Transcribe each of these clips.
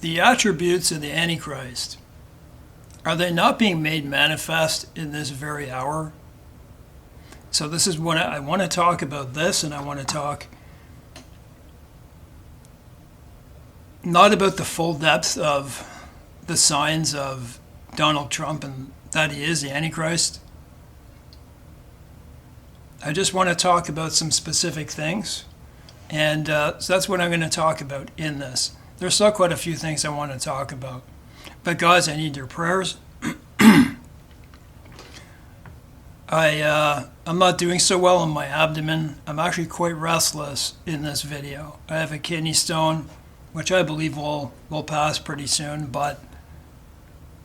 The attributes of the Antichrist, are they not being made manifest in this very hour? So this is what I want to talk about this, and I want to talk not about the full depth of the signs of Donald Trump and that he is the Antichrist. I just want to talk about some specific things, and so that's what I'm going to talk about in this. There's still quite a few things I want to talk about. But guys, I need your prayers. I'm not doing so well on my abdomen. I'm actually quite restless in this video. I have a kidney stone, which I believe will pass pretty soon. But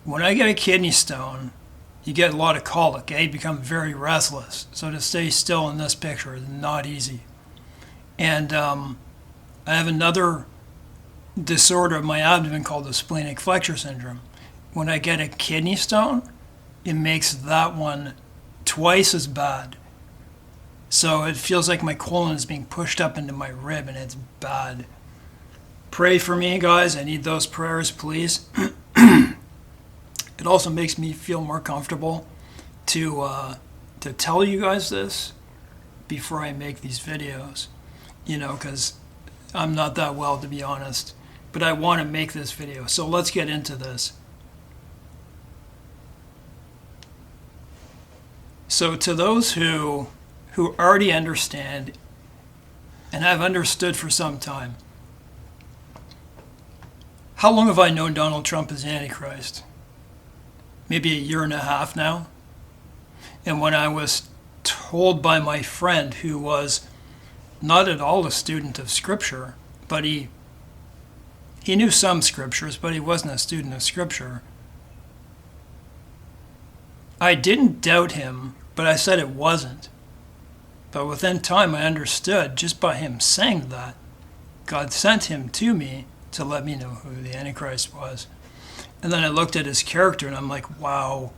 when I get a kidney stone, you get a lot of colic. You become very restless. So to stay still in this picture is not easy. And I have another disorder of my abdomen called the splenic flexure syndrome. When I get a kidney stone, it makes that one twice as bad. So it feels like my colon is being pushed up into my rib, and it's bad. Pray for me, guys. I need those prayers, please. It also makes me feel more comfortable to tell you guys this before I make these videos, because I'm not that well, to be honest. But I want to make this video, so let's get into this. So to those who already understand and have understood for some time, how long have I known Donald Trump as Antichrist? Maybe a year and a half now. And when I was told by my friend, who was not at all a student of Scripture, but he knew some Scriptures, but he wasn't a student of Scripture, I didn't doubt him, but I said it wasn't. But within time I understood, just by him saying that, God sent him to me to let me know who the Antichrist was. And then I looked at his character and I'm like, wow.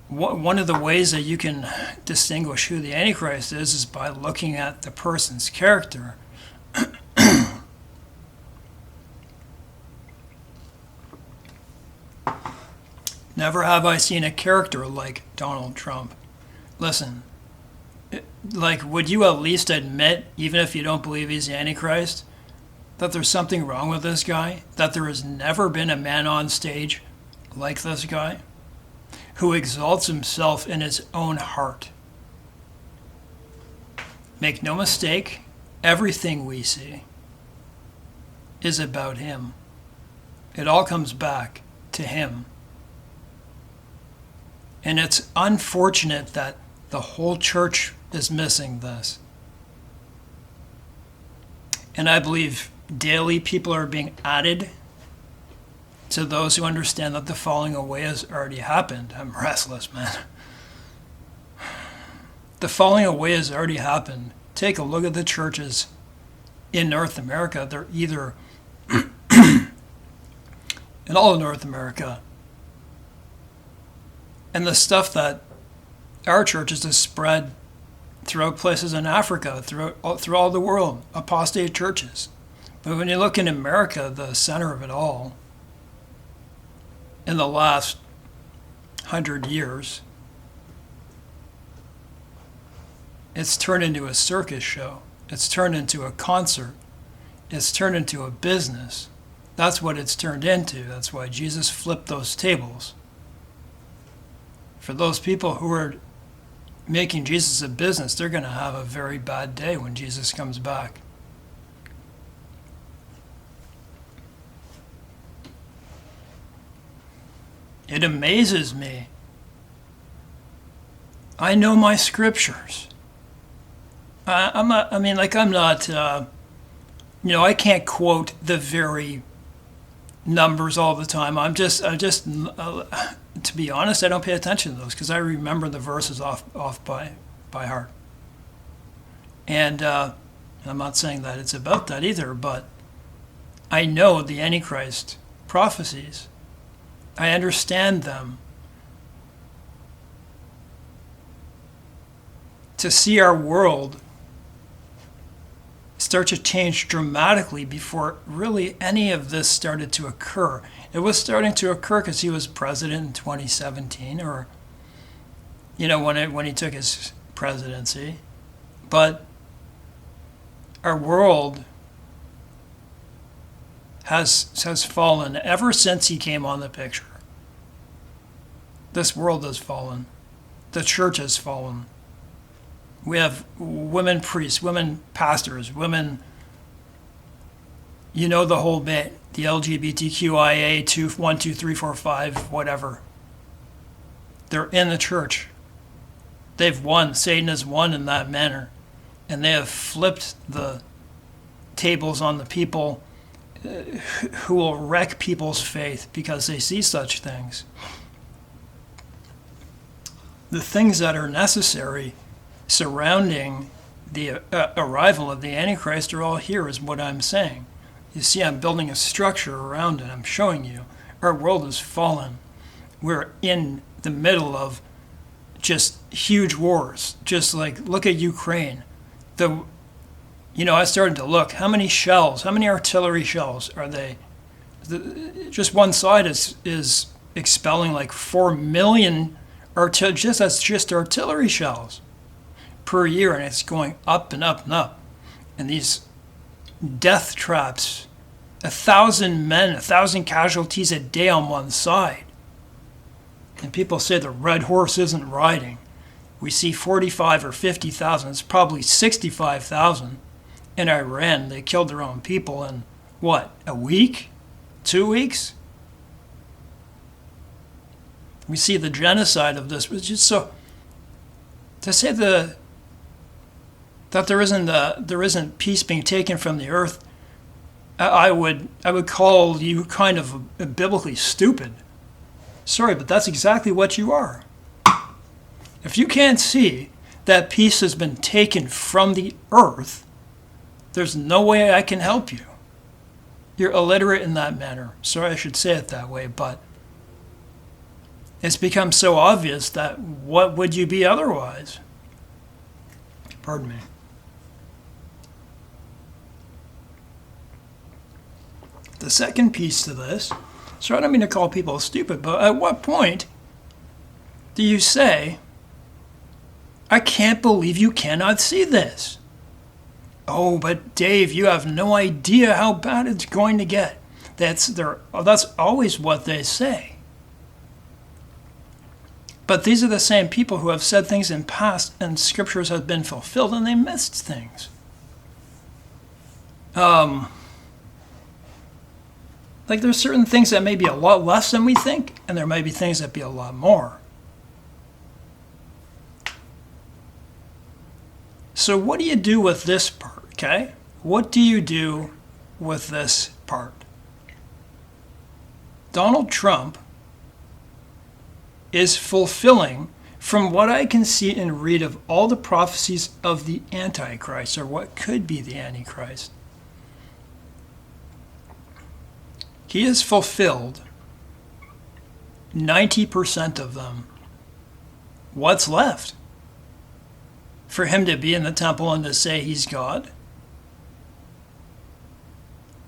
One of the ways that you can distinguish who the Antichrist is by looking at the person's character. Never have I seen a character like Donald Trump. Listen, would you at least admit, even if you don't believe he's the Antichrist, that there's something wrong with this guy? That there has never been a man on stage like this guy, who exalts himself in his own heart. Make no mistake, everything we see is about him. It all comes back to him. And it's unfortunate that the whole church is missing this. And I believe daily people are being added to those who understand that the falling away has already happened. I'm restless, man. The falling away has already happened. Take a look at the churches in North America. They're either, in all of North America, and the stuff that our churches have spread throughout places in Africa, throughout all the world, apostate churches. But when you look in America, the center of it all, in the last 100 years, it's turned into a circus show. It's turned into a concert. It's turned into a business. That's what it's turned into. That's why Jesus flipped those tables. For those people who are making Jesus a business, they're going to have a very bad day when Jesus comes back. It amazes me. I know my scriptures. I'm not, I can't quote the very numbers all the time. To be honest, I don't pay attention to those because I remember the verses off by heart. And I'm not saying that it's about that either, but I know the Antichrist prophecies. I understand them. To see our world start to change dramatically before really any of this started to occur. It was starting to occur because he was president in 2017, or when he took his presidency. But our world has fallen ever since he came on the picture. This world has fallen. The church has fallen. We have women priests, women pastors, women, the whole bit, the LGBTQIA 1, 2, 3, 4, 5, whatever. They're in the church. They've won. Satan has won in that manner. And they have flipped the tables on the people who will wreck people's faith because they see such things. The things that are necessary surrounding the arrival of the Antichrist are all here, is what I'm saying. You see, I'm building a structure around it. I'm showing you. Our world has fallen. We're in the middle of just huge wars. Just like, look at Ukraine. I started to look. How many shells, how many artillery shells are they? Just one side is expelling like 4 million just artillery shells per year, and it's going up and up and up. And these death traps, 1,000 men, 1,000 casualties a day on one side. And people say the red horse isn't riding. We see 45 or 50,000. It's probably 65,000 in Iran. They killed their own people in, what, a week? 2 weeks? We see the genocide of this. It's just so to say that there isn't peace being taken from the earth. I would call you kind of biblically stupid. Sorry, but that's exactly what you are. If you can't see that peace has been taken from the earth, there's no way I can help you. You're illiterate in that manner. Sorry, I should say it that way, but it's become so obvious that what would you be otherwise? Pardon me. The second piece to this, so I don't mean to call people stupid, but at what point do you say, I can't believe you cannot see this? Oh, but Dave, you have no idea how bad it's going to get. That's always what they say. But these are the same people who have said things in past and scriptures have been fulfilled and they missed things. Like there's certain things that may be a lot less than we think, and there may be things that be a lot more. So what do you do with this part, okay? What do you do with this part? Donald Trump is fulfilling, from what I can see and read of all the prophecies of the Antichrist, or what could be the Antichrist. He has fulfilled 90% of them. What's left? For him to be in the temple and to say he's God?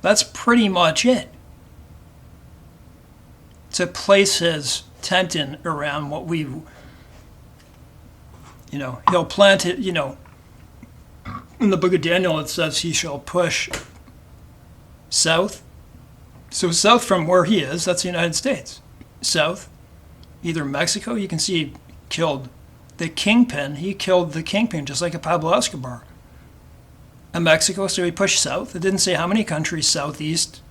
That's pretty much it. To place his tent in around what we, he'll plant it, in the book of Daniel it says he shall push south. So south from where he is, that's the United States. South, either Mexico, you can see he killed the kingpin. He killed the kingpin just like a Pablo Escobar. And Mexico, so he pushed south. It didn't say how many countries southeast.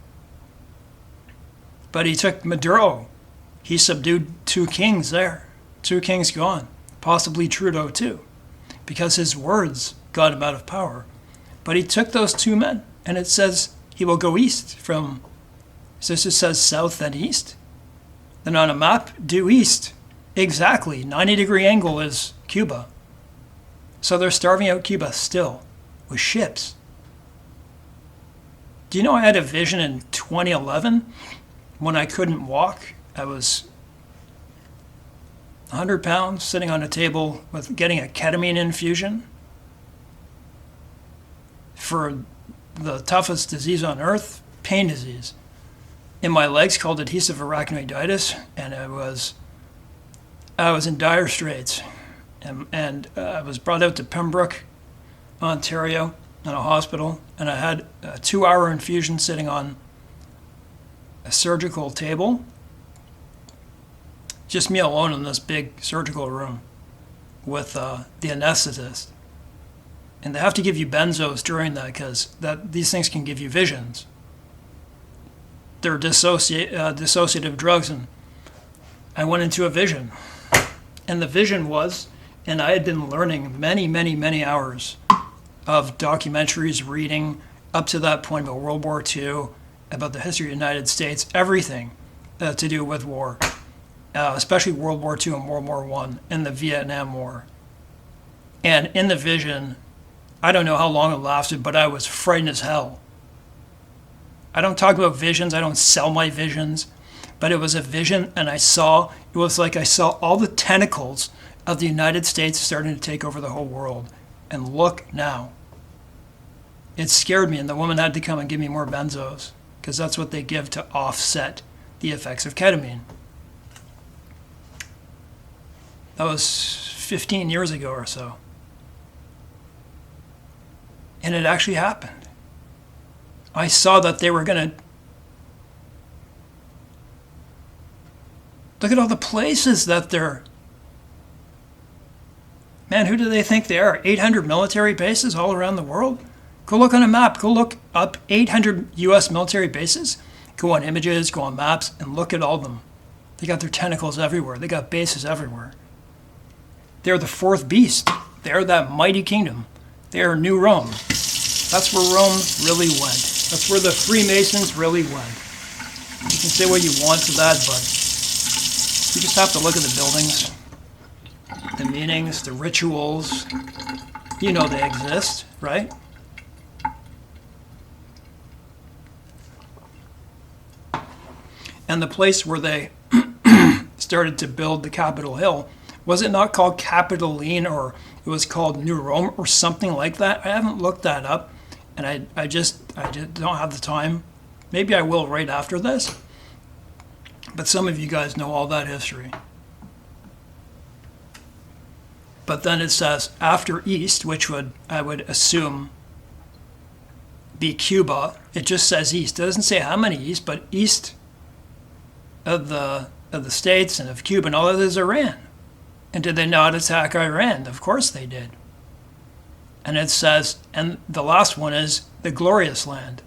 But he took Maduro. He subdued 2 kings there. 2 kings gone. Possibly Trudeau too. Because his words got him out of power. But he took those 2 men. And it says he will go east from... So it says south and east. Then on a map, due east. Exactly. 90-degree angle is Cuba. So they're starving out Cuba still. With ships. Do you know I had a vision in 2011 when I couldn't walk? I was 100 pounds sitting on a table with getting a ketamine infusion. for the toughest disease on earth, pain disease, in my legs called adhesive arachnoiditis, and I was in dire straits, and I was brought out to Pembroke, Ontario, in a hospital, and I had a 2-hour infusion sitting on a surgical table, just me alone in this big surgical room with the anesthetist. And they have to give you benzos during that because these things can give you visions. They're dissociative drugs, and I went into a vision. And the vision was, and I had been learning many, many, many hours of documentaries, reading up to that point about World War II, about the history of the United States, everything to do with war, especially World War II and World War I and the Vietnam War. And in the vision, I don't know how long it lasted, but I was frightened as hell. I don't talk about visions, I don't sell my visions, but it was a vision, and it was like I saw all the tentacles of the United States starting to take over the whole world. And look now. It scared me, and the woman had to come and give me more benzos, because that's what they give to offset the effects of ketamine. That was 15 years ago or so. And it actually happened. I saw that they were going to look at all the places that they're... Man, who do they think they are? 800 military bases all around the world? Go look on a map. Go look up 800 U.S. military bases. Go on images, go on maps, and look at all of them. They got their tentacles everywhere. They got bases everywhere. They're the fourth beast. They're that mighty kingdom. They're New Rome. That's where Rome really went. That's where the Freemasons really went. You can say what you want to that, but you just have to look at the buildings, the meanings, the rituals. You know they exist, right? And the place where they started to build the Capitol Hill, was it not called Capitoline, or it was called New Rome or something like that? I haven't looked that up, and I just don't have the time. Maybe I will right after this. But some of you guys know all that history. But then it says after East, which I would assume be Cuba. It just says East. It doesn't say how many East, but East of the States and of Cuba and all that is Iran. And did they not attack Iran? Of course they did. And it says, and the last one is the glorious land.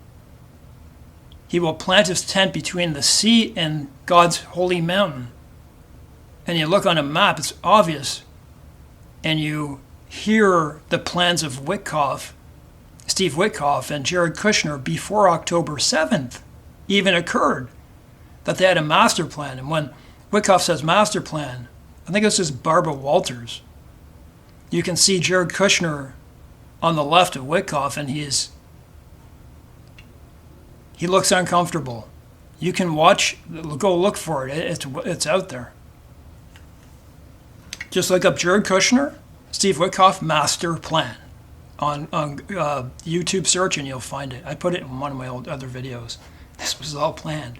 He will plant his tent between the sea and God's holy mountain. And you look on a map, it's obvious. And you hear the plans of Steve Witkoff and Jared Kushner before October 7th even occurred, that they had a master plan. And when Witkoff says master plan, I think this is Barbara Walters. You can see Jared Kushner on the left of Witkoff, and he looks uncomfortable. You can go look for it. It's out there. Just look up Jared Kushner, Steve Witkoff, master plan on YouTube search, and you'll find it. I put it in one of my other videos. This was all planned.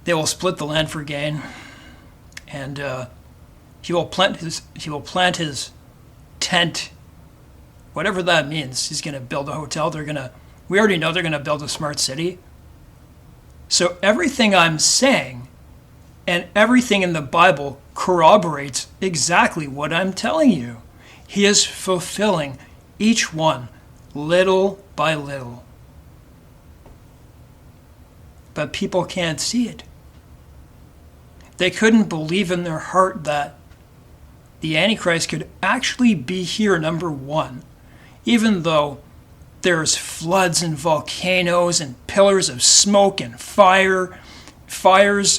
They will split the land for gain, and he will plant his tent, whatever that means. He's going to build a hotel. We already know they're going to build a smart city. So everything I'm saying and everything in the Bible corroborates exactly what I'm telling you. He is fulfilling each one little by little. But people can't see it. They couldn't believe in their heart that the Antichrist could actually be here, number one, even though there's floods and volcanoes and pillars of smoke and fires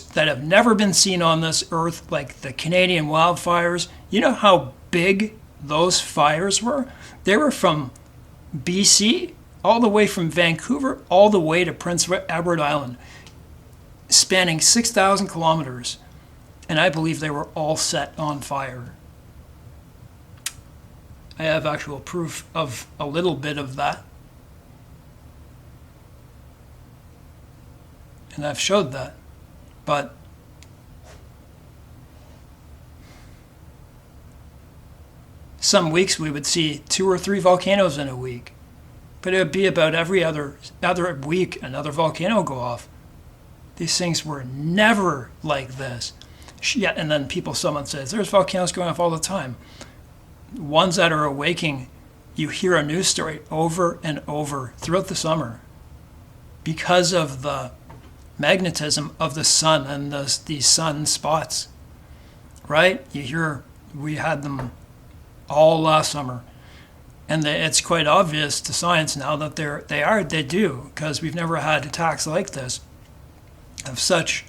that have never been seen on this earth, like the Canadian wildfires. You know how big those fires were? They were from BC, all the way from Vancouver, all the way to Prince Edward Island, spanning 6,000 kilometers. And I believe they were all set on fire. I have actual proof of a little bit of that And I've showed that. But some weeks we would see 2 or 3 volcanoes in a week. But it would be about every other week another volcano go off. These things were never like this. Yeah, and then someone says, there's volcanoes going off all the time. Ones that are awaking, you hear a news story over and over throughout the summer because of the magnetism of the sun and these sun spots, right? We had them all last summer. And it's quite obvious to science now that they do, because we've never had attacks like this of such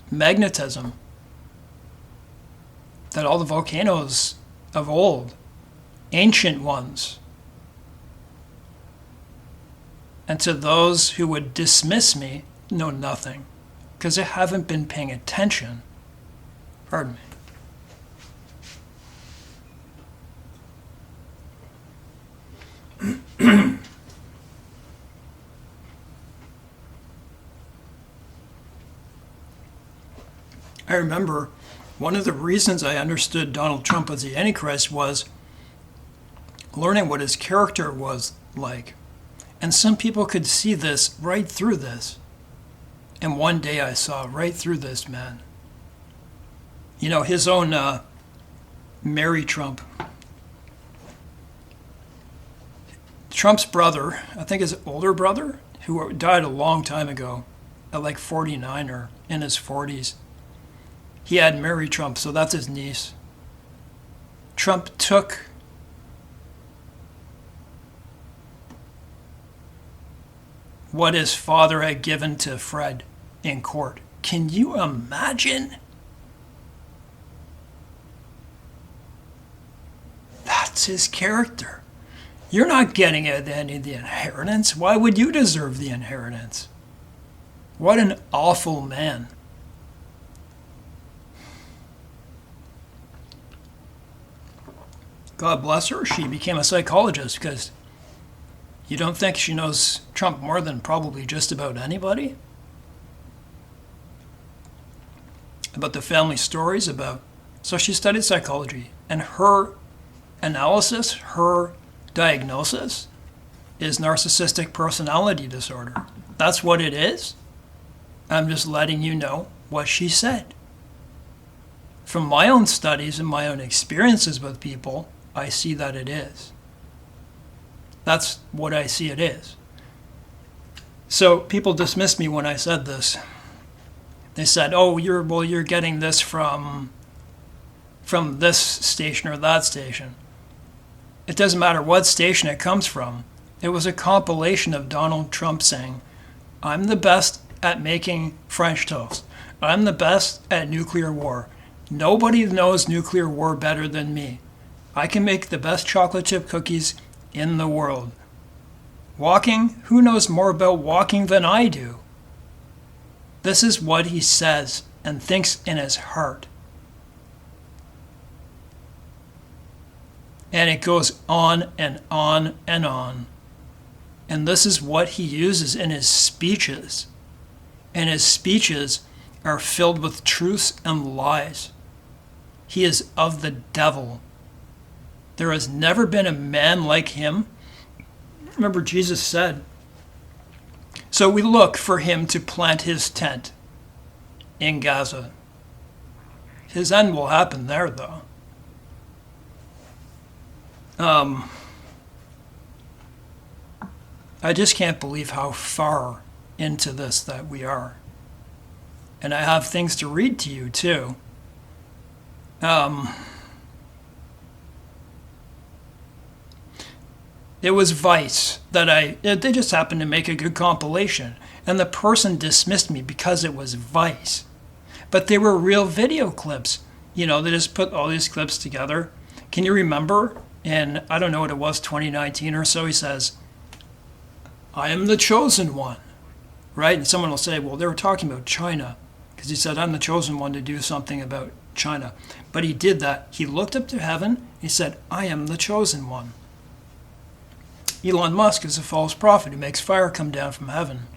magnetism that all the volcanoes of old, ancient ones, and to those who would dismiss me, know nothing, because they haven't been paying attention. Pardon me. I remember one of the reasons I understood Donald Trump as the Antichrist was learning what his character was like. And some people could see this right through this. And one day I saw right through this man. You know, his own Mary Trump. Trump's brother, I think his older brother, who died a long time ago, at like 49 or in his 40s. He had Mary Trump, so that's his niece. Trump took what his father had given to Fred in court. Can you imagine? That's his character. You're not getting any of the inheritance. Why would you deserve the inheritance? What an awful man. God bless her. She became a psychologist, because you don't think she knows Trump more than probably just about anybody? About the family stories, so she studied psychology, and her analysis, her diagnosis is narcissistic personality disorder. That's what it is. I'm just letting you know what she said. From my own studies and my own experiences with people, I see that it is. That's what I see it is. So people dismissed me when I said this. They said, "Oh, you're getting this from this station or that station." It doesn't matter what station it comes from. It was a compilation of Donald Trump saying, "I'm the best at making French toast. I'm the best at nuclear war. Nobody knows nuclear war better than me. I can make the best chocolate chip cookies in the world. Walking, who knows more about walking than I do?" This is what he says and thinks in his heart. And it goes on and on and on. And this is what he uses in his speeches. And his speeches are filled with truths and lies. He is of the devil. There has never been a man like him. Remember, Jesus said, so we look for him to plant his tent in Gaza. His end will happen there, though. I just can't believe how far into this that we are. And I have things to read to you, too. It was Vice that they just happened to make a good compilation. And the person dismissed me because it was Vice. But they were real video clips. You know, they just put all these clips together. Can you remember? In, I don't know what it was, 2019 or so, he says, "I am the chosen one." Right? And someone will say, well, they were talking about China. Because he said, "I'm the chosen one to do something about China." But he did that. He looked up to heaven. He said, "I am the chosen one." Elon Musk is a false prophet who makes fire come down from heaven.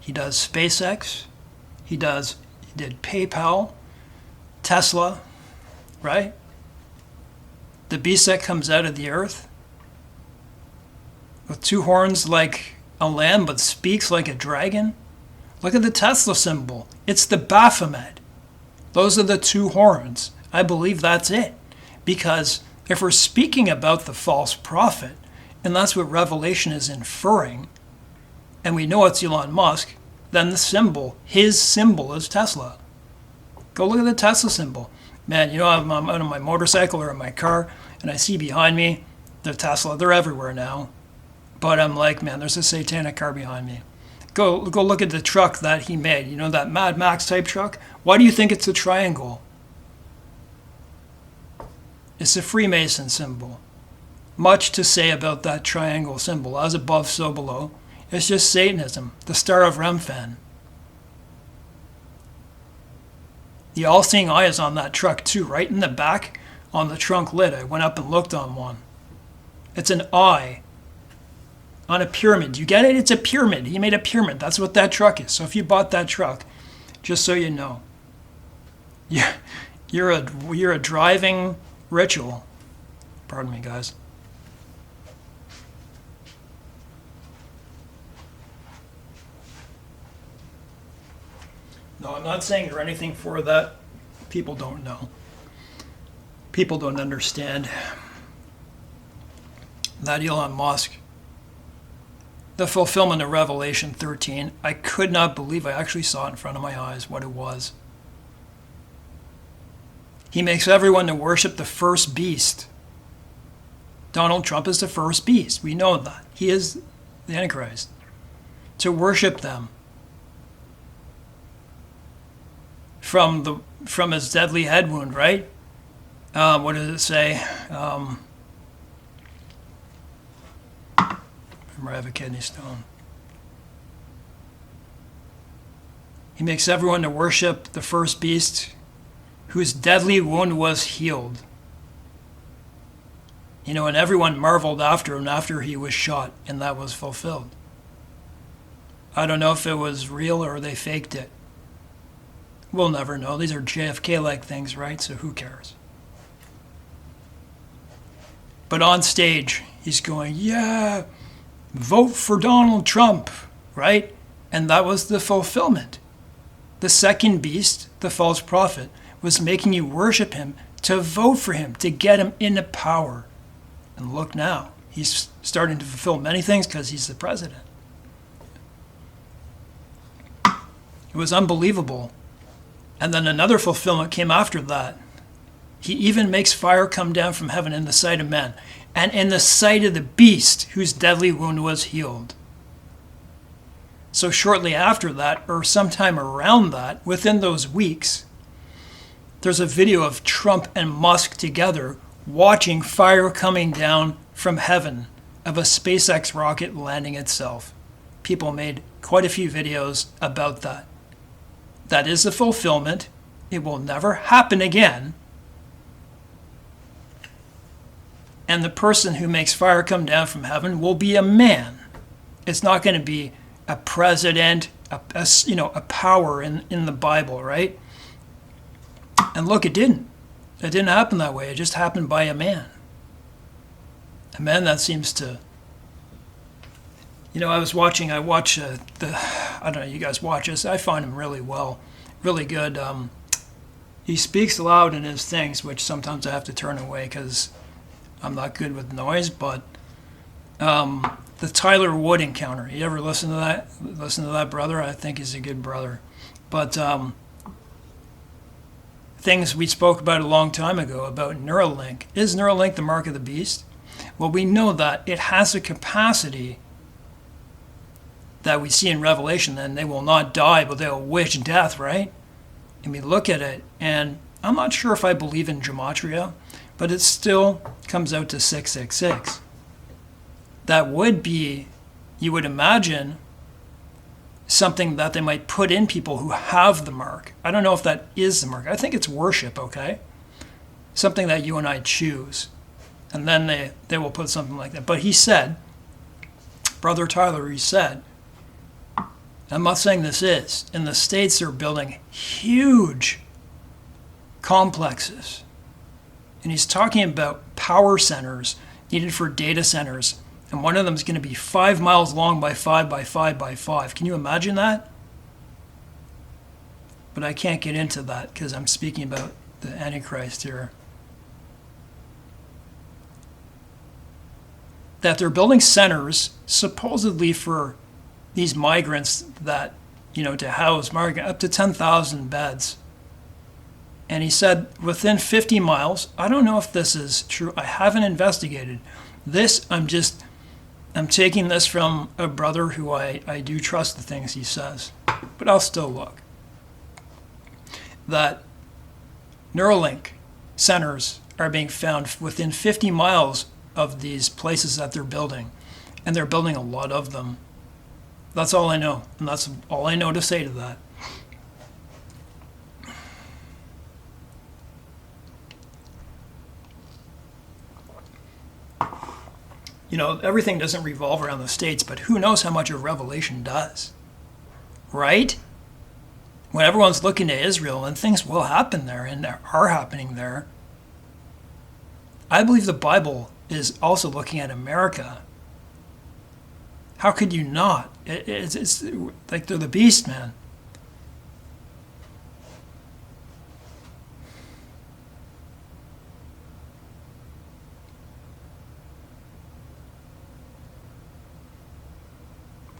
He does SpaceX. He did PayPal, Tesla, right? The beast that comes out of the earth with two horns like a lamb but speaks like a dragon. Look at the Tesla symbol. It's the Baphomet. Those are the two horns. I believe that's it. Because if we're speaking about the false prophet, and that's what Revelation is inferring, and we know it's Elon Musk, then the symbol, his symbol is Tesla. Go look at the Tesla symbol. Man, you know, I'm out on my motorcycle or in my car, and I see behind me the Tesla. They're everywhere now. But I'm like, man, there's a satanic car behind me. Go look at the truck that he made. You know, that Mad Max type truck? Why do you think it's a triangle? It's a Freemason symbol. Much to say about that triangle symbol. As above, so below. It's just Satanism. The Star of Remphan. The all-seeing eye is on that truck too, right in the back on the trunk lid. I went up and looked on one. It's an eye on a pyramid. You get it? It's a pyramid. He made a pyramid. That's what that truck is. So if you bought that truck, just so you know, you're a driving ritual. Pardon me, guys. No, I'm not saying you're anything for that. People don't know. People don't understand that Elon Musk, the fulfillment of Revelation 13, I could not believe I actually saw it in front of my eyes what it was. He makes everyone to worship the first beast. Donald Trump is the first beast. We know that. He is the Antichrist. To worship them. From his deadly head wound, right? What does it say? Remember, I have a kidney stone. He makes everyone to worship the first beast whose deadly wound was healed. You know, and everyone marveled after him after he was shot, and that was fulfilled. I don't know if it was real or they faked it. We'll never know. These are JFK-like things, right? So who cares? But on stage, he's going, yeah, vote for Donald Trump, right? And that was the fulfillment. The second beast, the false prophet, was making you worship him, to vote for him, to get him into power. And look now, he's starting to fulfill many things because he's the president. It was unbelievable. And then another fulfillment came after that. He even makes fire come down from heaven in the sight of men, and in the sight of the beast whose deadly wound was healed. So shortly after that, or sometime around that, within those weeks, there's a video of Trump and Musk together watching fire coming down from heaven of a SpaceX rocket landing itself. People made quite a few videos about that. That is the fulfillment. It will never happen again. And the person who makes fire come down from heaven will be a man. It's not going to be a president, a power in the Bible, right? And look, it didn't. It didn't happen that way. It just happened by a man. A man that seems to... You know, I watch I don't know, you guys watch this. I find him really good. He speaks loud in his things, which sometimes I have to turn away because I'm not good with noise, but the Tyler Wood encounter, you ever listen to that? Listen to that brother? I think he's a good brother. But things we spoke about a long time ago about Neuralink. Is Neuralink the mark of the beast? Well, we know that it has a capacity that we see in Revelation, and they will not die, but they'll wish death, right? And we look at it, and I'm not sure if I believe in gematria, but it still comes out to 666. That would be, you would imagine, something that they might put in people who have the mark. I don't know if that is the mark. I think it's worship, okay? Something that you and I choose. And then they will put something like that. But he said, Brother Tyler, he said, I'm not saying this is. In the States, they're building huge complexes. And he's talking about power centers needed for data centers. And one of them is going to be 5 miles long by 5 by 5 by 5. Can you imagine that? But I can't get into that because I'm speaking about the Antichrist here. That they're building centers supposedly for these migrants that, to house migrants, up to 10,000 beds. And he said within 50 miles, I don't know if this is true. I haven't investigated this. I'm taking this from a brother who I do trust the things he says, but I'll still look. That Neuralink centers are being found within 50 miles of these places that they're building, and they're building a lot of them. That's all I know, and that's all I know to say to that. Everything doesn't revolve around the States, but who knows how much of Revelation does, right? When everyone's looking to Israel, and things will happen there, and are happening there, I believe the Bible is also looking at America. How could you not? It's like they're the beast, man.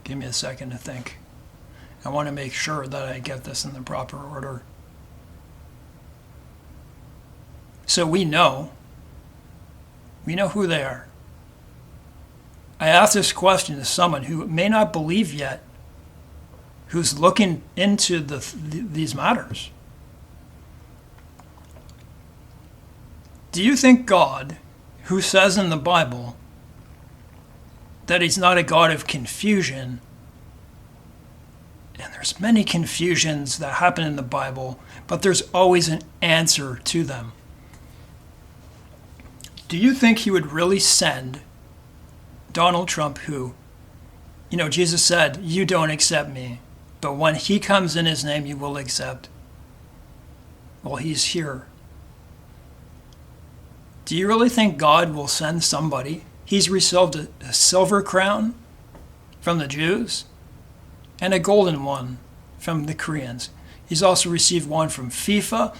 Give me a second to think. I want to make sure that I get this in the proper order. So we know who they are. I asked this question to someone who may not believe yet, who's looking into these matters. Do you think God, who says in the Bible that he's not a God of confusion, and there's many confusions that happen in the Bible, but there's always an answer to them. Do you think he would really send Donald Trump, who, Jesus said, you don't accept me, but when he comes in his name, you will accept? Well, he's here. Do you really think God will send somebody? He's received a silver crown from the Jews and a golden one from the Koreans. He's also received one from FIFA,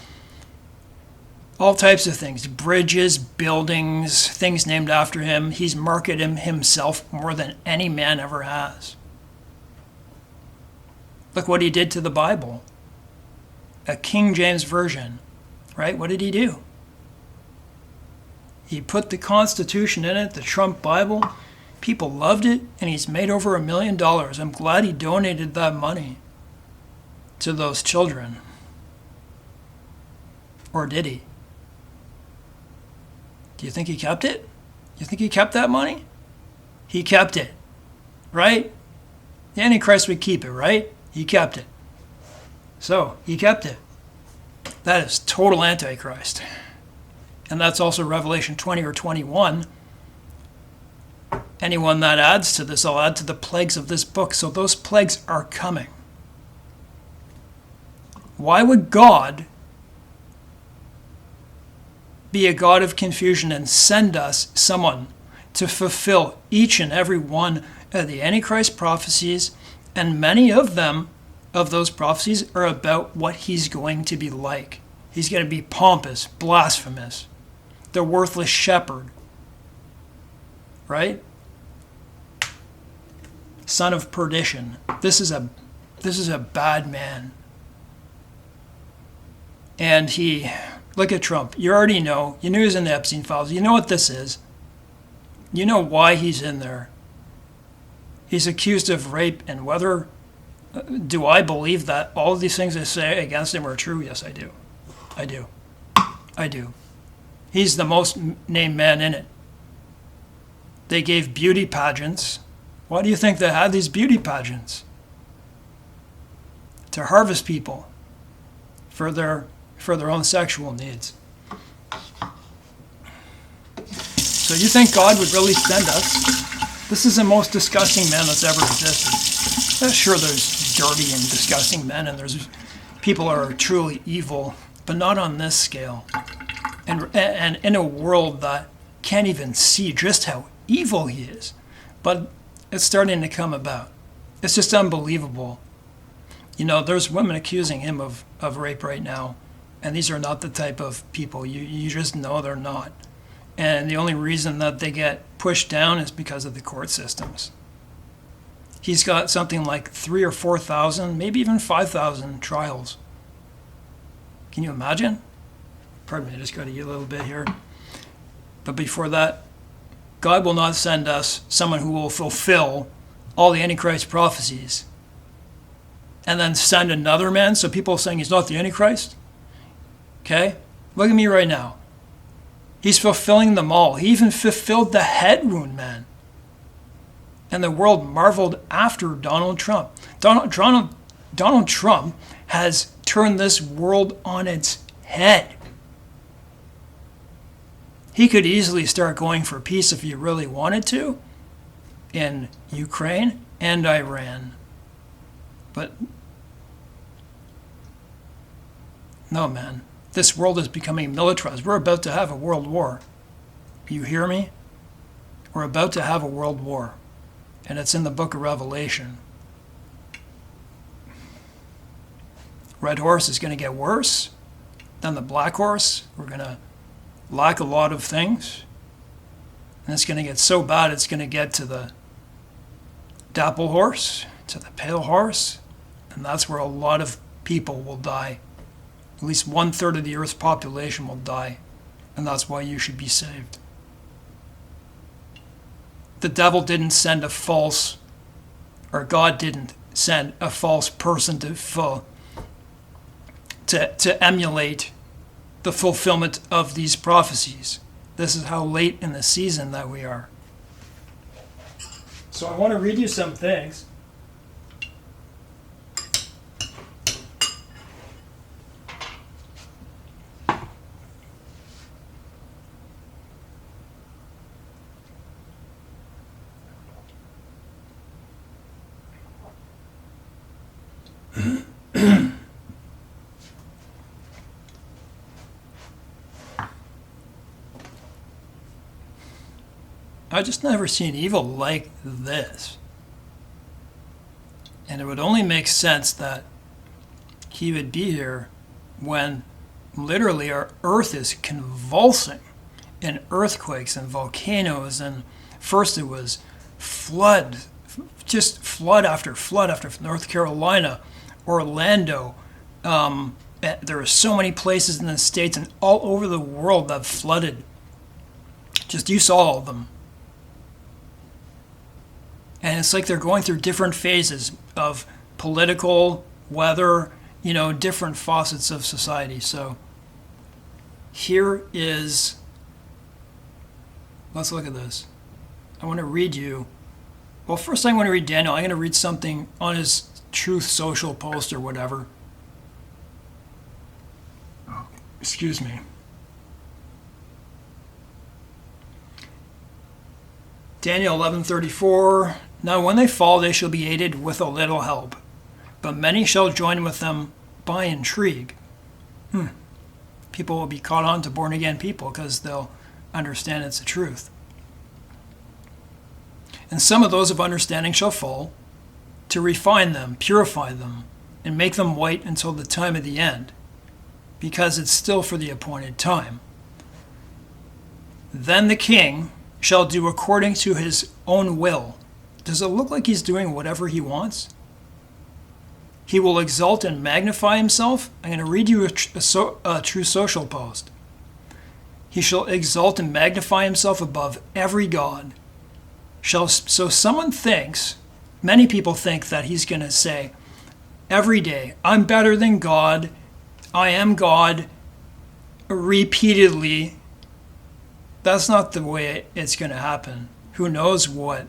all types of things, bridges, buildings, things named after him. He's marketed himself more than any man ever has. Look what he did to the Bible. A King James Version, right? What did he do? He put the Constitution in it, the Trump Bible. People loved it, and he's made over $1 million. I'm glad he donated that money to those children. Or did he? Do you think he kept it? You think he kept that money? He kept it, right? The Antichrist would keep it, right? He kept it. So, he kept it. That is total Antichrist. And that's also Revelation 20 or 21. Anyone that adds to this, I'll add to the plagues of this book. So those plagues are coming. Why would God be a God of confusion and send us someone to fulfill each and every one of the Antichrist prophecies? And many of them, of those prophecies, are about what he's going to be like. He's going to be pompous, blasphemous, the worthless shepherd, right? Son of perdition. This is a bad man. And look at Trump. You already know. You knew he was in the Epstein files. You know what this is. You know why he's in there. He's accused of rape, and whether, do I believe that all of these things they say against him are true? Yes, I do. I do. He's the most named man in it. They gave beauty pageants. Why do you think they had these beauty pageants? To harvest people for their own sexual needs. So you think God would really send us? This is the most disgusting man that's ever existed. Sure, there's dirty and disgusting men, and there's people who are truly evil, but not on this scale. And in a world that can't even see just how evil he is. But it's starting to come about. It's just unbelievable. You know, there's women accusing him of rape right now, and these are not the type of people. You just know they're not. And the only reason that they get pushed down is because of the court systems. He's got something like 3,000 or 4,000, maybe even 5,000 trials. Can you imagine? Pardon me, I just got to eat a little bit here. But before that, God will not send us someone who will fulfill all the Antichrist prophecies and then send another man. So people are saying he's not the Antichrist. Okay? Look at me right now. He's fulfilling them all. He even fulfilled the head wound man. And the world marveled after Donald Trump. Donald Trump has turned this world on its head. He could easily start going for peace if he really wanted to in Ukraine and Iran. But no, man. This world is becoming militarized. We're about to have a world war. You hear me? We're about to have a world war. And it's in the book of Revelation. Red horse is going to get worse than the black horse. We're going to lack a lot of things. And it's going to get so bad it's going to get to the dapple horse, to the pale horse. And that's where a lot of people will die. At least 1/3 of the earth's population will die. And that's why you should be saved. The devil didn't send a false, or God didn't send a false person to emulate the fulfillment of these prophecies. This is how late in the season that we are. So I want to read you some things. I just never seen evil like this. And it would only make sense that he would be here when literally our earth is convulsing in earthquakes and volcanoes. And first it was flood, just flood after flood after North Carolina, Orlando. There are so many places in the States and all over the world that flooded. Just you saw all of them. And it's like they're going through different phases of political, weather, different facets of society. So here is, let's look at this. I want to read you, well, first I want to read Daniel. I'm going to read something on his Truth Social post or whatever. Excuse me. Daniel 11:34. Now when they fall, they shall be aided with a little help, but many shall join with them by intrigue. People will be caught on to born-again people because they'll understand it's the truth. And some of those of understanding shall fall, to refine them, purify them, and make them white until the time of the end, because it's still for the appointed time. Then the king shall do according to his own will. Does it look like he's doing whatever he wants? He will exalt and magnify himself. I'm going to read you a True Social post. He shall exalt and magnify himself above every god. So someone thinks, many people think that he's going to say every day, I'm better than God, I am God, repeatedly. That's not the way it's going to happen. Who knows what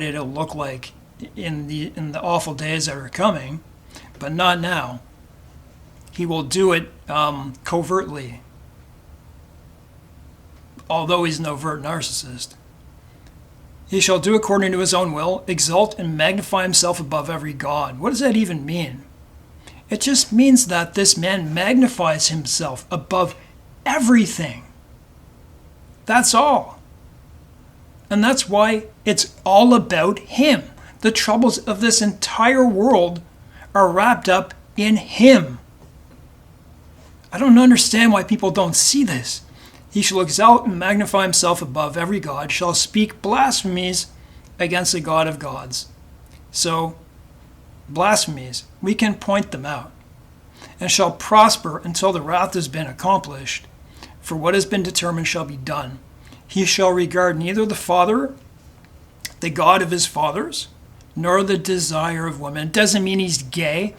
it'll look like in the awful days that are coming, but not now. He will do it covertly, although he's an overt narcissist. He shall do according to his own will, exalt and magnify himself above every god. What does that even mean? It just means that this man magnifies himself above everything. That's all. And that's why it's all about him. The troubles of this entire world are wrapped up in him. I don't understand why people don't see this. He shall exalt and magnify himself above every god, shall speak blasphemies against the God of gods. So, blasphemies, we can point them out, and shall prosper until the wrath has been accomplished. For what has been determined shall be done. He shall regard neither the Father, the God of his fathers, nor the desire of women. It doesn't mean he's gay,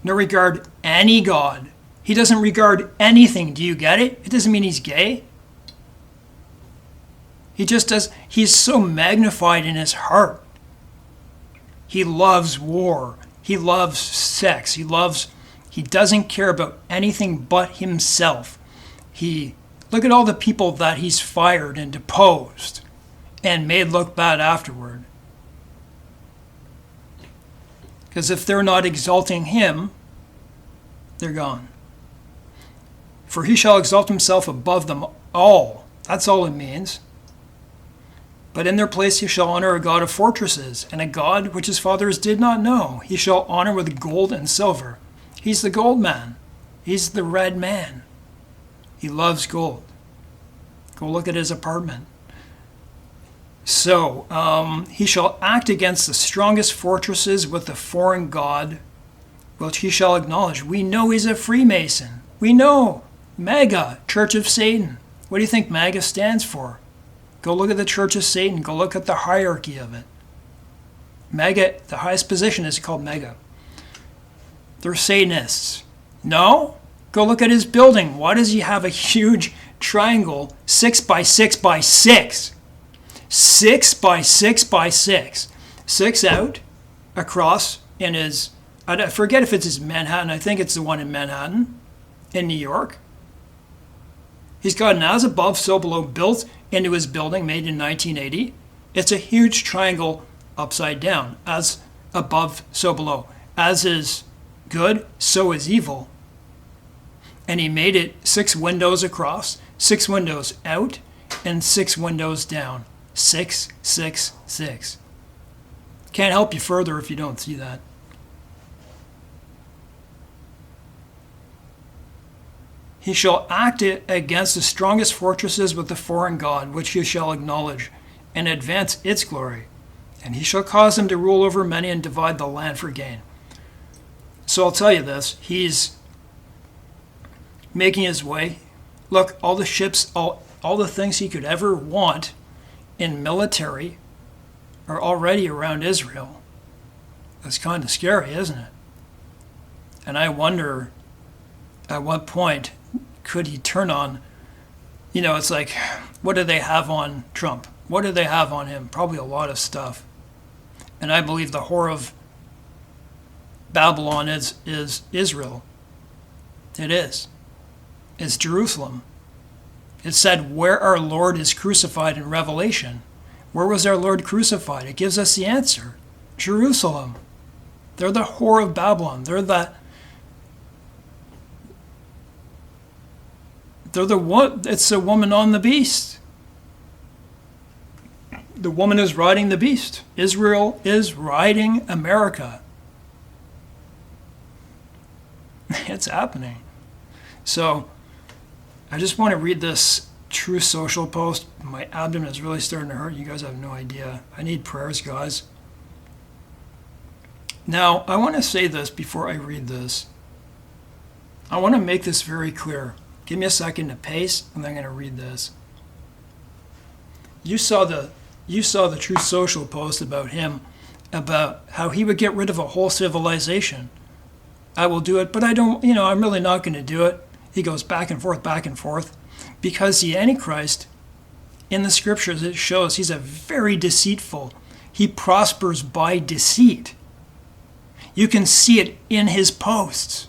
nor regard any God. He doesn't regard anything. Do you get it? It doesn't mean he's gay. He just does. He's so magnified in his heart. He loves war. He loves sex. He doesn't care about anything but himself. Look at all the people that he's fired and deposed and made look bad afterward. Because if they're not exalting him, they're gone. For he shall exalt himself above them all. That's all it means. But in their place he shall honor a God of fortresses, and a God which his fathers did not know. He shall honor with gold and silver. He's the gold man. He's the red man. He loves gold. Go look at his apartment. So, he shall act against the strongest fortresses with the foreign god, which he shall acknowledge. We know he's a Freemason. We know. MAGA, Church of Satan. What do you think MAGA stands for? Go look at the Church of Satan. Go look at the hierarchy of it. MAGA, the highest position is called MAGA. They're Satanists. No? Go look at his building. Why does he have a huge triangle 6 by 6 by 6? 6 by 6 by 6. 6 out, across in his, I forget if it's his Manhattan. I think it's the one in Manhattan, in New York. He's got an as above, so below built into his building, made in 1980. It's a huge triangle upside down, as above, so below. As is good, so is evil. And he made it 6 windows across, 6 windows out, and 6 windows down. 6, 6, 6. Can't help you further if you don't see that. He shall act against the strongest fortresses with the foreign god, which he shall acknowledge, and advance its glory. And he shall cause him to rule over many and divide the land for gain. So I'll tell you this, he's making his way. Look, all the ships, all the things he could ever want in military are already around Israel. That's kind of scary, isn't it? And I wonder at what point could he turn on, it's like, what do they have on Trump? What do they have on him? Probably a lot of stuff. And I believe the whore of Babylon is Israel. It is. It's Jerusalem. It said where our Lord is crucified in Revelation. Where was our Lord crucified? It gives us the answer. Jerusalem. They're the whore of Babylon. They're the one. It's the woman on the beast. The woman is riding the beast. Israel is riding America. It's happening. So, I just want to read this True Social post. My abdomen is really starting to hurt. You guys have no idea. I need prayers, guys. Now, I want to say this before I read this. I want to make this very clear. Give me a second to pace, and then I'm going to read this. You saw the True Social post about him, about how he would get rid of a whole civilization. I will do it, but I don't, I'm really not going to do it. He goes back and forth, because the Antichrist, in the scriptures, it shows he's a very deceitful. He prospers by deceit. You can see it in his posts.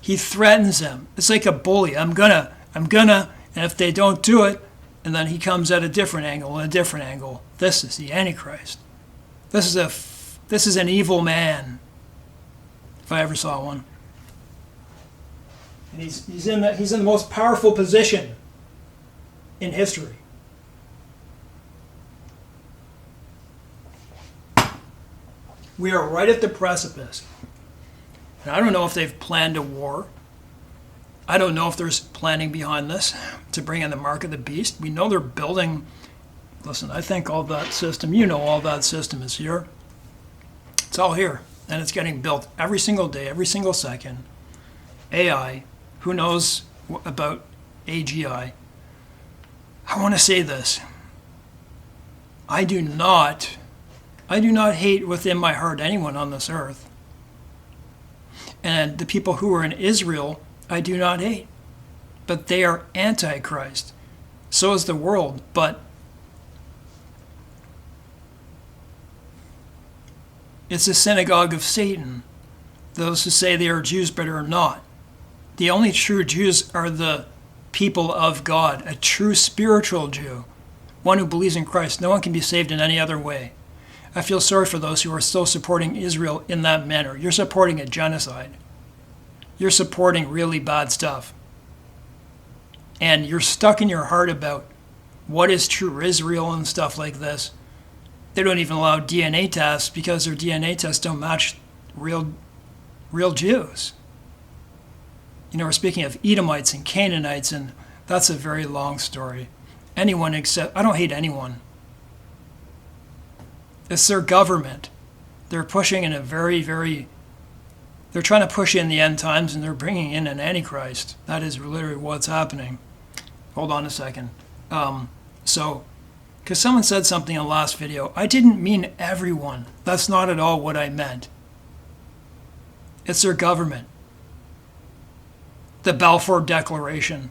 He threatens them. It's like a bully. I'm gonna, and if they don't do it, And then he comes at a different angle and a different angle. This is the Antichrist. This is an evil man, if I ever saw one. And he's in the most powerful position in history. We are right at the precipice. And I don't know if they've planned a war. I don't know if there's planning behind this to bring in the mark of the beast. We know they're building. Listen, I think all that system, all that system is here. It's all here. And it's getting built every single day, every single second. AI, who knows about AGI? I want to say this. I do not hate within my heart anyone on this earth. And the people who are in Israel, I do not hate. But they are Antichrist. So is the world. But it's a synagogue of Satan. Those who say they are Jews but are not. The only true Jews are the people of God, a true spiritual Jew, one who believes in Christ. No one can be saved in any other way. I feel sorry for those who are still supporting Israel in that manner. You're supporting a genocide. You're supporting really bad stuff. And you're stuck in your heart about what is true Israel and stuff like this. They don't even allow DNA tests because their DNA tests don't match real Jews. We're speaking of Edomites and Canaanites, and that's a very long story. I don't hate anyone. It's their government. They're pushing in they're trying to push in the end times, and they're bringing in an Antichrist. That is literally what's happening. Hold on a second. Because someone said something in the last video, I didn't mean everyone. That's not at all what I meant. It's their government. The Balfour Declaration.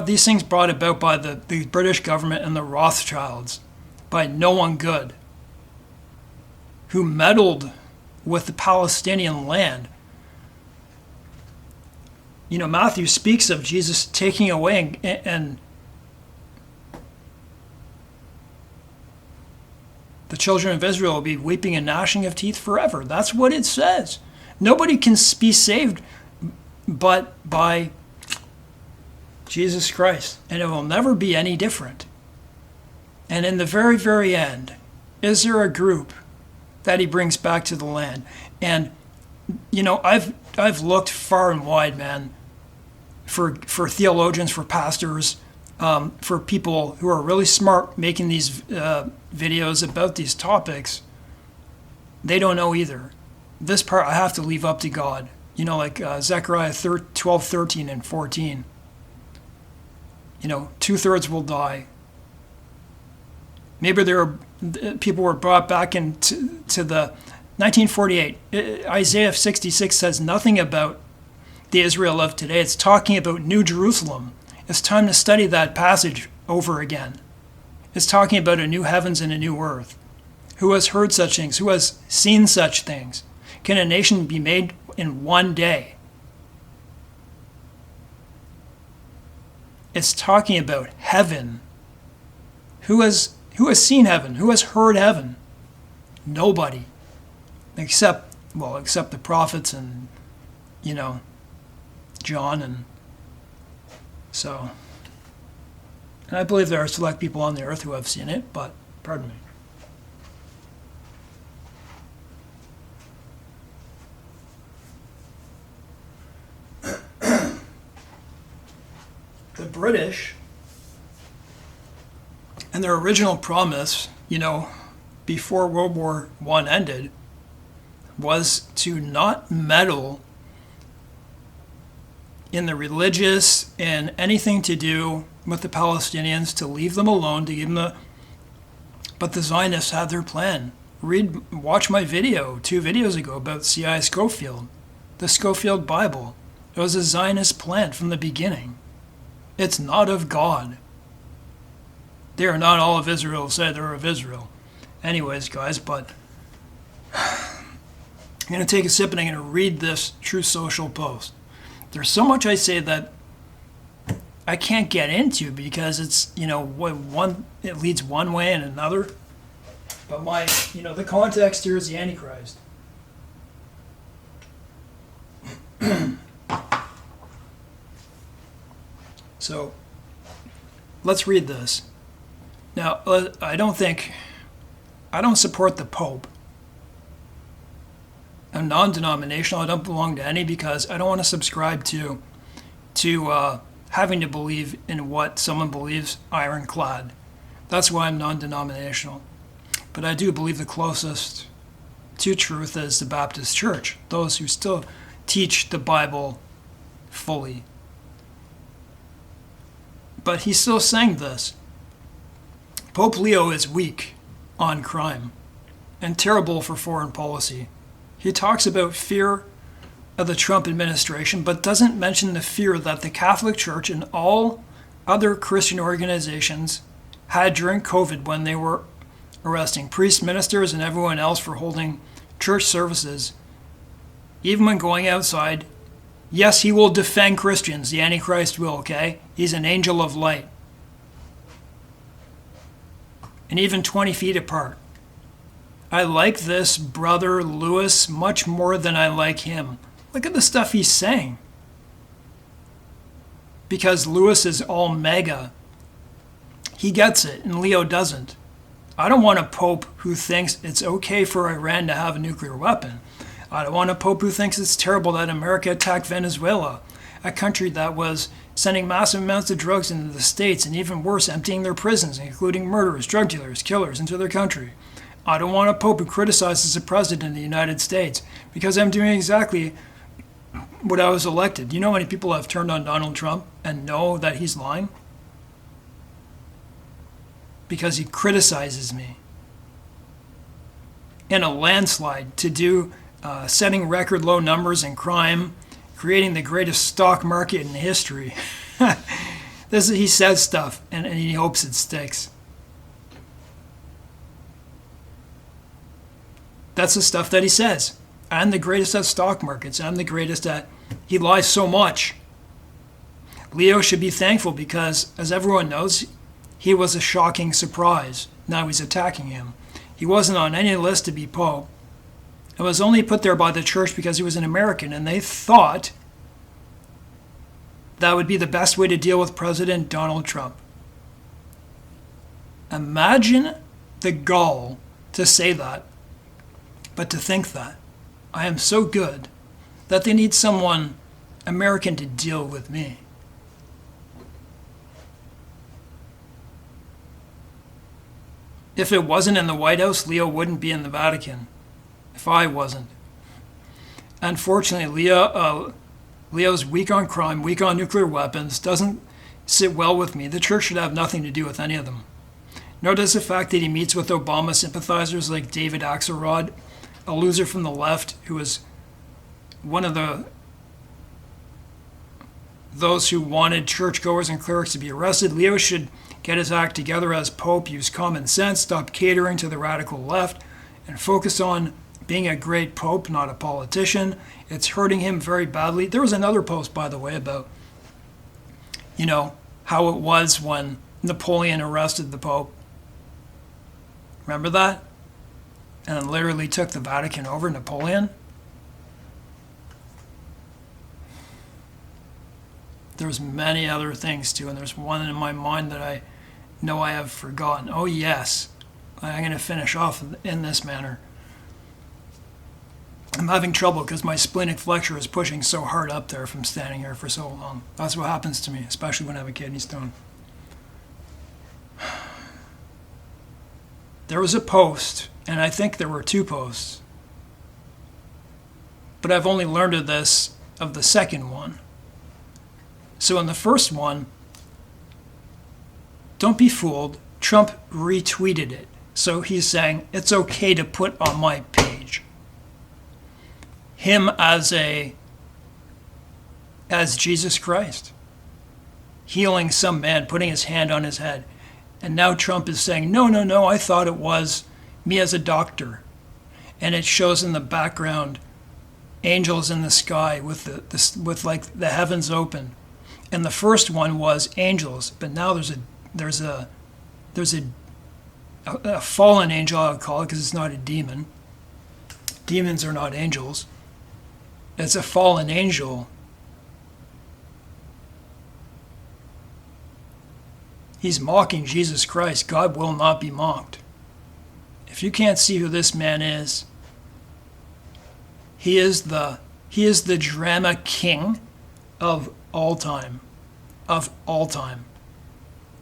These things brought about by the British government and the Rothschilds, by no one good, who meddled with the Palestinian land. Matthew speaks of Jesus taking away and the children of Israel will be weeping and gnashing of teeth forever. That's what it says. Nobody can be saved but by Jesus Christ. And it will never be any different. And in the very, very end, is there a group that he brings back to the land? And, I've looked far and wide, man, for theologians, for pastors, for people who are really smart making these videos about these topics. They don't know either. This part I have to leave up to God. Like Zechariah 12, 13, and 14. 2/3 will die. Maybe people were brought back into the 1948. Isaiah 66 says nothing about the Israel of today. It's talking about New Jerusalem. It's time to study that passage over again. It's talking about a new heavens and a new earth. Who has heard such things? Who has seen such things? Can a nation be made in one day? It's talking about heaven. Who has seen heaven? Who has heard heaven? Nobody. Except the prophets and, John. And I believe there are select people on the earth who have seen it, but pardon me. The British and their original promise, before World War I ended, was to not meddle in the religious and anything to do with the Palestinians, to leave them alone, to give them but the Zionists had their plan. Watch my video 2 videos ago about C.I. Scofield, the Scofield Bible. It was a Zionist plan from the beginning. It's not of God. They are not all of Israel, say they're of Israel. Anyways, guys, but I'm going to take a sip and I'm going to read this True Social post. There's so much I say that I can't get into because it's, it leads one way and another. But the context here is the Antichrist. So, let's read this. Now, I don't support the Pope. I'm non-denominational. I don't belong to any because I don't want to subscribe to having to believe in what someone believes ironclad. That's why I'm non-denominational. But I do believe the closest to truth is the Baptist Church, those who still teach the Bible fully. But he's still saying this. Pope Leo is weak on crime and terrible for foreign policy. He talks about fear of the Trump administration, but doesn't mention the fear that the Catholic Church and all other Christian organizations had during COVID when they were arresting priests, ministers, and everyone else for holding church services. Even when going outside, yes, he will defend Christians. The Antichrist will, okay? He's an angel of light. And even 20 feet apart. I like this brother Lewis much more than I like him. Look at the stuff he's saying. Because Lewis is all mega. He gets it, and Leo doesn't. I don't want a pope who thinks it's okay for Iran to have a nuclear weapon. I don't want a pope who thinks it's terrible that America attacked Venezuela, a country that was sending massive amounts of drugs into the States, and even worse, emptying their prisons, including murderers, drug dealers, killers, into their country. I don't want a pope who criticizes the president of the United States, because I'm doing exactly what I was elected. You know how many people have turned on Donald Trump and know that he's lying? Because he criticizes me. In a landslide to do setting record low numbers in crime, creating the greatest stock market in history. He says stuff and he hopes it sticks. That's the stuff that he says. I'm the greatest at stock markets. I'm the greatest at... He lies so much. Leo should be thankful because, as everyone knows, he was a shocking surprise. Now he's attacking him. He wasn't on any list to be Pope. It was only put there by the church because he was an American, and they thought that would be the best way to deal with President Donald Trump. Imagine the gall to say that, but to think that. I am so good that they need someone American to deal with me. If it wasn't in the White House, Leo wouldn't be in the Vatican. If I wasn't. Unfortunately, Leo's weak on crime, weak on nuclear weapons, doesn't sit well with me. The church should have nothing to do with any of them. Nor does the fact that he meets with Obama sympathizers like David Axelrod, a loser from the left who was one of those who wanted churchgoers and clerics to be arrested. Leo should get his act together as Pope, use common sense, stop catering to the radical left, and focus on being a great Pope, not a politician. It's hurting him very badly. There was another post, by the way, about, how it was when Napoleon arrested the Pope. Remember that? And literally took the Vatican over, Napoleon. There's many other things too, and there's one in my mind that I know I have forgotten. Oh yes, I'm going to finish off in this manner. I'm having trouble because my splenic flexure is pushing so hard up there from standing here for so long. That's what happens to me, especially when I have a kidney stone. There was a post, and I think there were two posts, but I've only learned of the second one. So in the first one, don't be fooled, Trump retweeted it. So he's saying it's okay to put on my page him as Jesus Christ, healing some man, putting his hand on his head. And now Trump is saying, no, I thought it was me as a doctor. And it shows in the background angels in the sky with the heavens open. And the first one was angels, but now there's a fallen angel, I would call it, because it's not a demon. Demons are not angels. It's a fallen angel. He's mocking Jesus Christ. God will not be mocked. If you can't see who this man is, he is the drama king of all time. Of all time.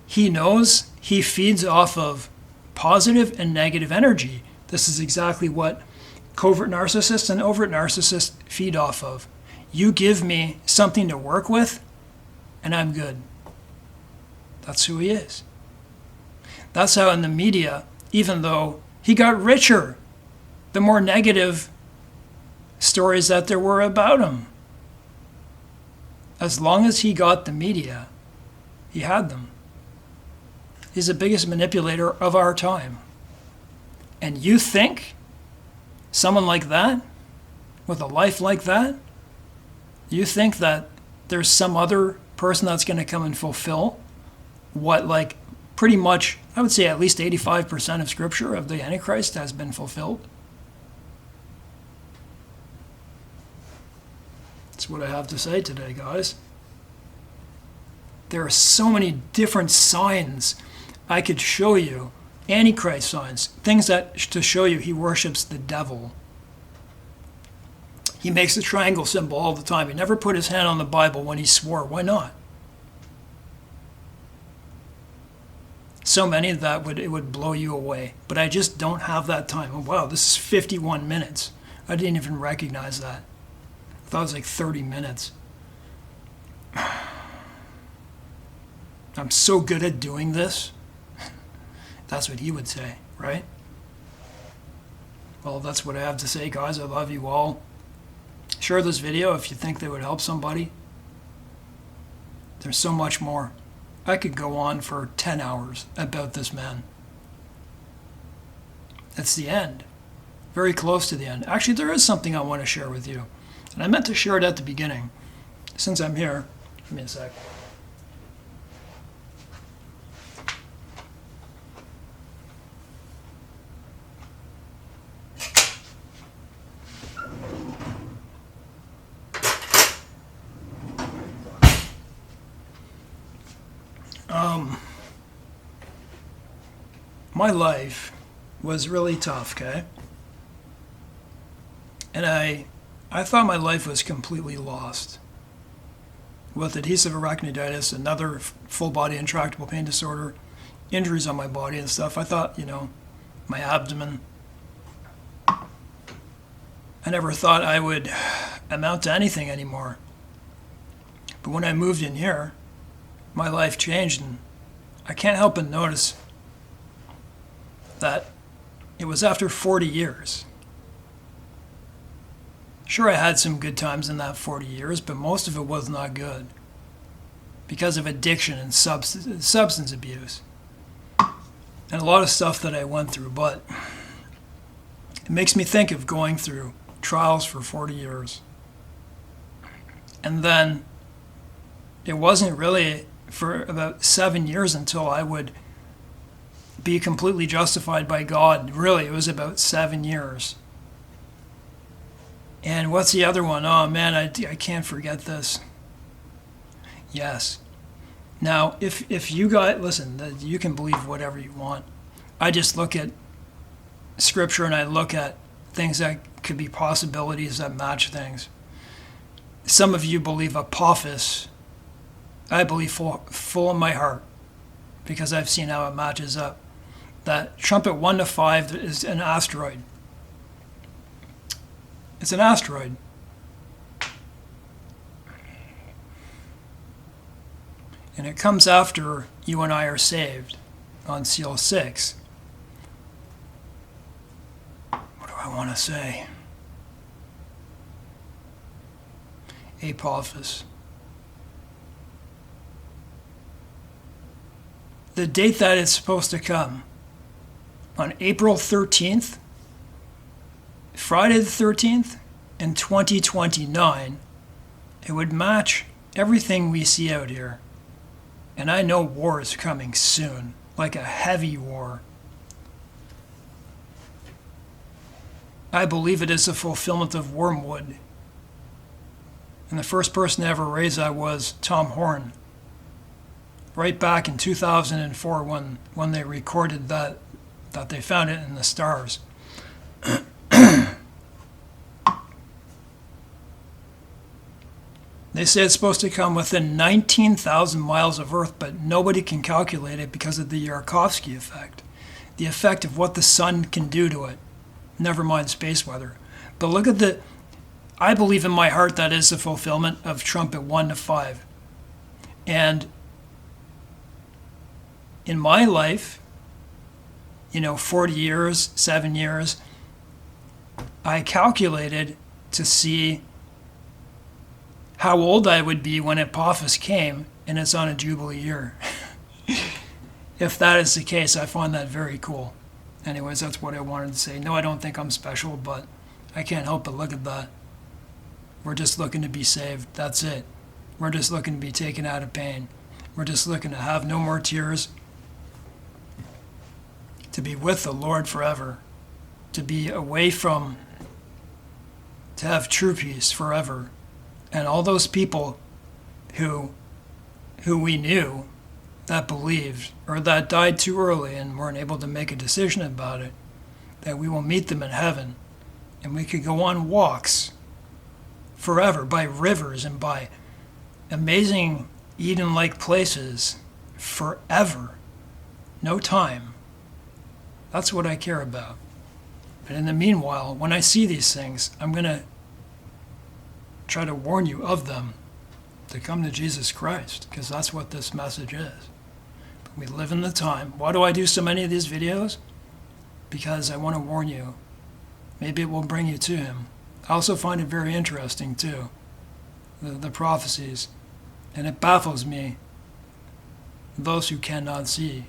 He knows he feeds off of positive and negative energy. This is exactly what covert narcissists and overt narcissists feed off of. You give me something to work with, and I'm good. That's who he is. That's how in the media, even though he got richer, the more negative stories that there were about him. As long as he got the media, he had them. He's the biggest manipulator of our time. And you think someone like that, with a life like that, you think that there's some other person that's going to come and fulfill what, like, pretty much, I would say at least 85% of Scripture of the Antichrist has been fulfilled? That's what I have to say today, guys. There are so many different signs I could show you, Antichrist signs, things that to show you he worships the devil. He makes the triangle symbol all the time. He never put his hand on the Bible when he swore. Why not? So many that it would blow you away. But I just don't have that time. Oh, wow, this is 51 minutes. I didn't even recognize that. I thought it was like 30 minutes. I'm so good at doing this. That's what he would say, right? Well, that's what I have to say, guys. I love you all. Share this video if you think they would help somebody. There's so much more. I could go on for 10 hours about this man. It's the end. Very close to the end. Actually, there is something I want to share with you. And I meant to share it at the beginning. Since I'm here, give me a sec. My life was really tough, okay? And I thought my life was completely lost. With adhesive arachniditis, another full body intractable pain disorder, injuries on my body and stuff, I thought, my abdomen. I never thought I would amount to anything anymore. But when I moved in here, my life changed, and I can't help but notice that it was after 40 years. Sure, I had some good times in that 40 years, but most of it was not good because of addiction and substance abuse and a lot of stuff that I went through. But it makes me think of going through trials for 40 years. And then it wasn't really for about 7 years until I would be completely justified by God. Really, it was about 7 years. And what's the other one? Oh man, I can't forget this. Yes. Now, if you guys, listen, you can believe whatever you want. I just look at Scripture and I look at things that could be possibilities that match things. Some of you believe Apophis. I believe full in my heart because I've seen how it matches up. That trumpet 1 to 5 is an asteroid. It's an asteroid. And it comes after you and I are saved on seal 6. What do I want to say? Apophis. The date that it's supposed to come, on April 13th, Friday the 13th, in 2029, it would match everything we see out here, and I know war is coming soon, like a heavy war. I believe it is the fulfillment of Wormwood. And the first person to ever raise that was Tom Horn. Right back in 2004 when they recorded that they found it in the stars. They say it's supposed to come within 19,000 miles of Earth, but nobody can calculate it because of the Yarkovsky effect. The effect of what the sun can do to it. Never mind space weather. But look at I believe in my heart that is the fulfillment of Trump at 1 to 5. And in my life, 40 years, 7 years, I calculated to see how old I would be when Apophis came, and it's on a Jubilee year. If that is the case, I find that very cool. Anyways, that's what I wanted to say. No, I don't think I'm special, but I can't help but look at that. We're just looking to be saved. That's it. We're just looking to be taken out of pain. We're just looking to have no more tears, to be with the Lord forever, to be away from, to have true peace forever. And all those people who we knew that believed or that died too early and weren't able to make a decision about it, that we will meet them in heaven and we could go on walks forever by rivers and by amazing Eden-like places forever. No time. That's what I care about. But in the meanwhile, when I see these things, I'm going to try to warn you of them, to come to Jesus Christ, because that's what this message is. But we live in the time. Why do I do so many of these videos? Because I want to warn you. Maybe it will bring you to him. I also find it very interesting, too, the prophecies. And it baffles me, those who cannot see.